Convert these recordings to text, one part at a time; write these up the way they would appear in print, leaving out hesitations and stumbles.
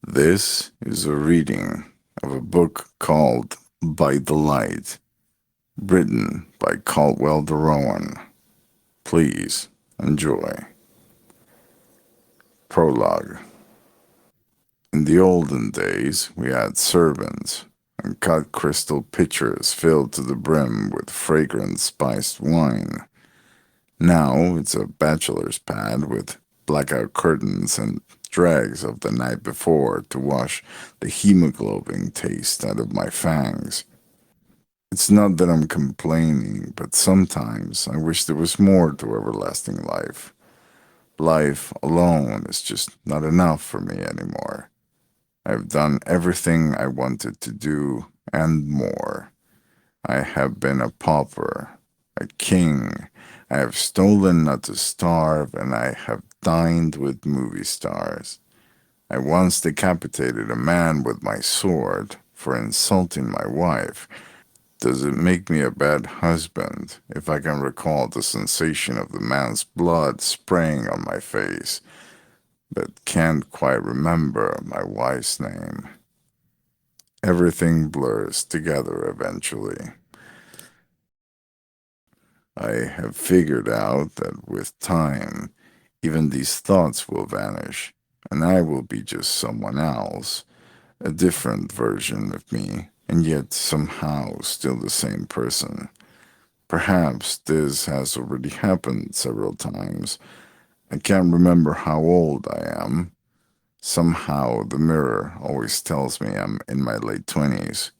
This is a reading of a book called By the Light, written by Caldwell de Rowan. Please enjoy. Prologue. In the olden days, we had servants and cut crystal pitchers filled to the brim with fragrant spiced wine. Now it's a bachelor's pad with blackout curtains and dregs of the night before to wash the hemoglobin taste out of my fangs. It's not that I'm complaining, but sometimes I wish there was more to everlasting life. Life alone is just not enough for me anymore. I've done everything I wanted to do and more. I have been a pauper, a king. I have stolen not to starve, and I have dined with movie stars. I once decapitated a man with my sword for insulting my wife. Does it make me a bad husband if I can recall the sensation of the man's blood spraying on my face, but can't quite remember my wife's name? Everything blurs together eventually. I have figured out that with time, even these thoughts will vanish, and I will be just someone else, a different version of me, and yet somehow still the same person. Perhaps this has already happened several times. I can't remember how old I am. Somehow the mirror always tells me I'm in my late 20s.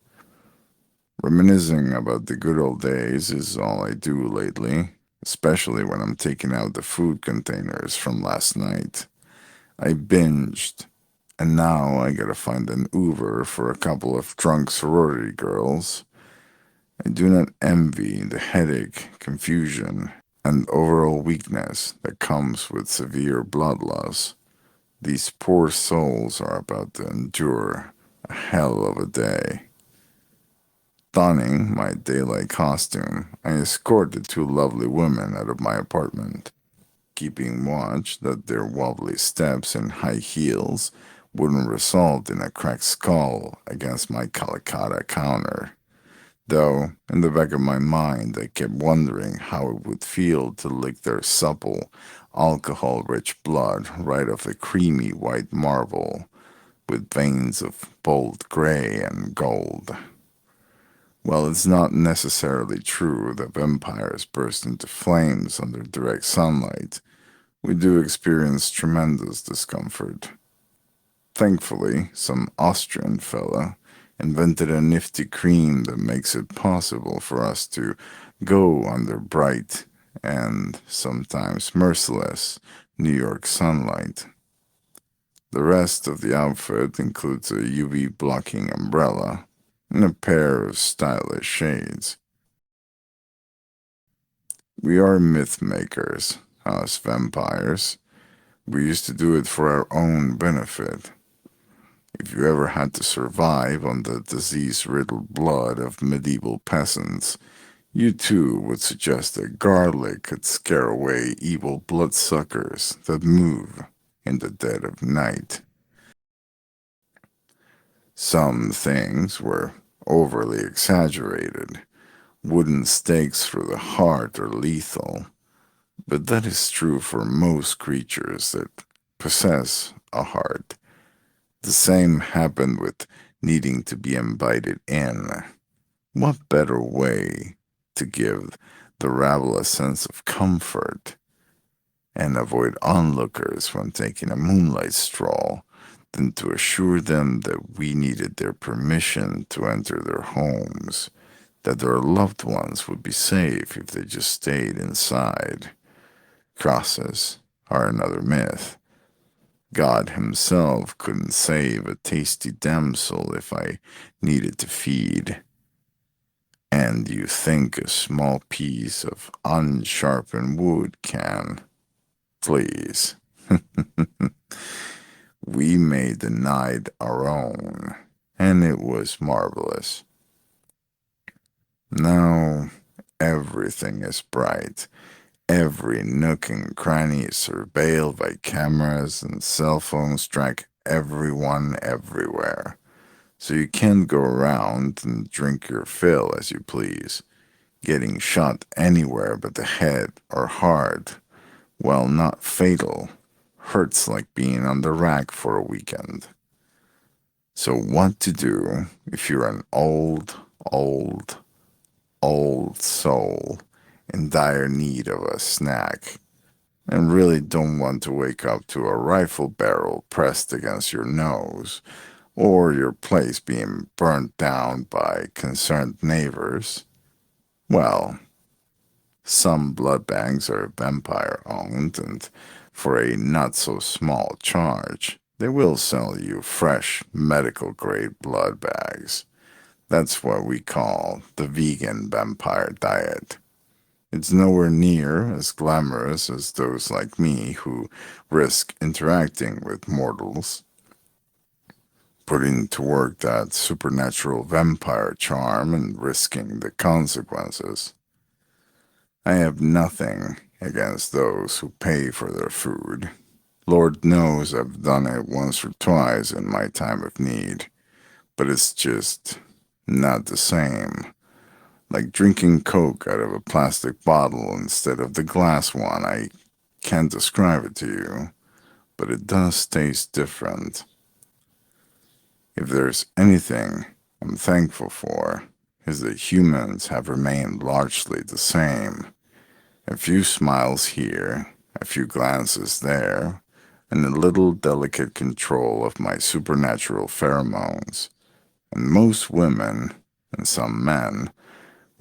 Reminiscing about the good old days is all I do lately, especially when I'm taking out the food containers from last night. I binged, and now I gotta find an Uber for a couple of drunk sorority girls. I do not envy the headache, confusion, and overall weakness that comes with severe blood loss. These poor souls are about to endure a hell of a day. Donning my daylight costume, I escorted two lovely women out of my apartment, keeping watch that their wobbly steps and high heels wouldn't result in a cracked skull against my Calicut counter. Though, in the back of my mind, I kept wondering how it would feel to lick their supple, alcohol rich blood right off the creamy white marble, with veins of bold gray and gold. While it's not necessarily true that vampires burst into flames under direct sunlight, we do experience tremendous discomfort. Thankfully, some Austrian fella invented a nifty cream that makes it possible for us to go under bright and sometimes merciless New York sunlight. The rest of the outfit includes a UV blocking umbrella and a pair of stylish shades. We are myth makers, us vampires. We used to do it for our own benefit. If you ever had to survive on the disease riddled blood of medieval peasants, you too would suggest that garlic could scare away evil bloodsuckers that move in the dead of night. Some things were overly exaggerated. Wooden stakes through the heart are lethal, but that is true for most creatures that possess a heart. The same happened with needing to be invited in. What better way to give the rabble a sense of comfort and avoid onlookers when taking a moonlight stroll than to assure them that we needed their permission to enter their homes, that their loved ones would be safe if they just stayed inside? Crosses are another myth. God himself couldn't save a tasty damsel if I needed to feed. And you think a small piece of unsharpened wood can? Please. We made the night our own, and it was marvelous. Now everything is bright. Every nook and cranny is surveilled by cameras, and cell phones track everyone everywhere. So you can't go around and drink your fill as you please, getting shot anywhere but the head or heart. Well, not fatal. Hurts like being on the rack for a weekend. So, what to do if you're an old, old soul in dire need of a snack and really don't want to wake up to a rifle barrel pressed against your nose or your place being burnt down by concerned neighbors? Well, some blood banks are vampire owned, and for a not so small charge, they will sell you fresh medical grade blood bags. That's what we call the vegan vampire diet. It's nowhere near as glamorous as those like me who risk interacting with mortals, putting to work that supernatural vampire charm and risking the consequences. I have nothing against those who pay for their food. Lord knows I've done it once or twice in my time of need, but it's just not the same. Like drinking Coke out of a plastic bottle instead of the glass one. I can't describe it to you, but it does taste different. If there's anything I'm thankful for, is that humans have remained largely the same. A few smiles here, a few glances there, and a little delicate control of my supernatural pheromones. And most women, and some men,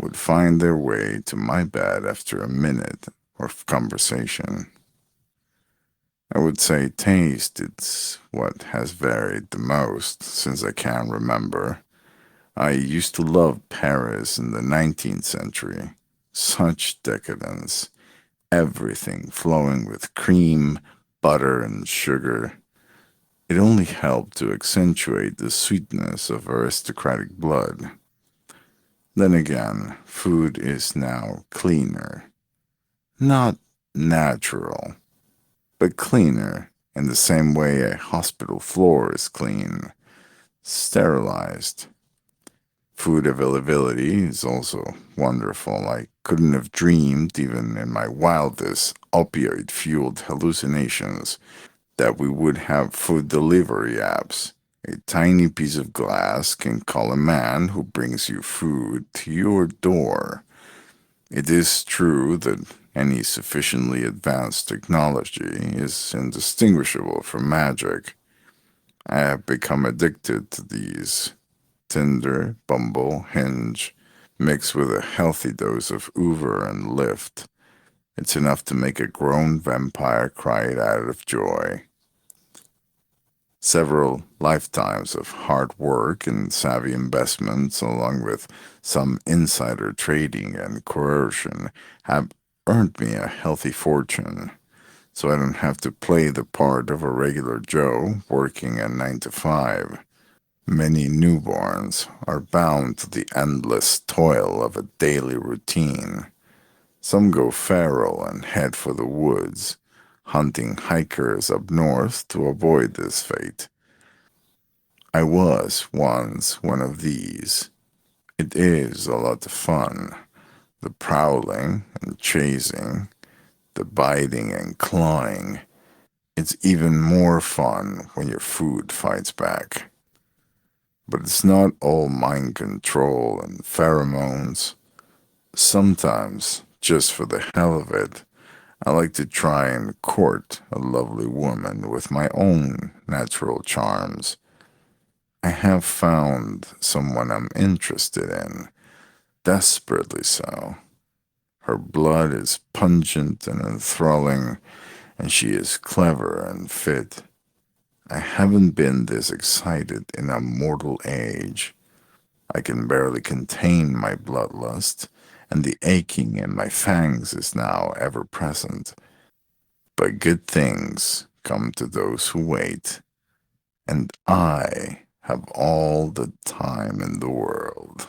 would find their way to my bed after a minute of conversation. I would say taste is what has varied the most since I can remember. I used to love Paris in the 19th century. Such decadence. Everything flowing with cream, butter, and sugar. It only helped to accentuate the sweetness of aristocratic blood. Then again, food is now cleaner. Not natural, but cleaner in the same way a hospital floor is clean, sterilized. Food availability is also wonderful. I couldn't have dreamed, even in my wildest opioid fueled hallucinations, that we would have food delivery apps. A tiny piece of glass can call a man who brings you food to your door. It is true that any sufficiently advanced technology is indistinguishable from magic. I have become addicted to these. Tinder, Bumble, Hinge, mixed with a healthy dose of Uber and Lyft. It's enough to make a grown vampire cry it out of joy. Several lifetimes of hard work and savvy investments, along with some insider trading and coercion, have earned me a healthy fortune, so I don't have to play the part of a regular Joe working a 9 to 5. Many newborns are bound to the endless toil of a daily routine. Some go feral and head for the woods, hunting hikers up north to avoid this fate. I was once one of these. It is a lot of fun. The prowling and chasing, the biting and clawing. It's even more fun when your food fights back. But it's not all mind control and pheromones. Sometimes, just for the hell of it, I like to try and court a lovely woman with my own natural charms. I have found someone I'm interested in, desperately so. Her blood is pungent and enthralling, and she is clever and fit. I haven't been this excited in a mortal age. I can barely contain my bloodlust, and the aching in my fangs is now ever present. But good things come to those who wait, and I have all the time in the world.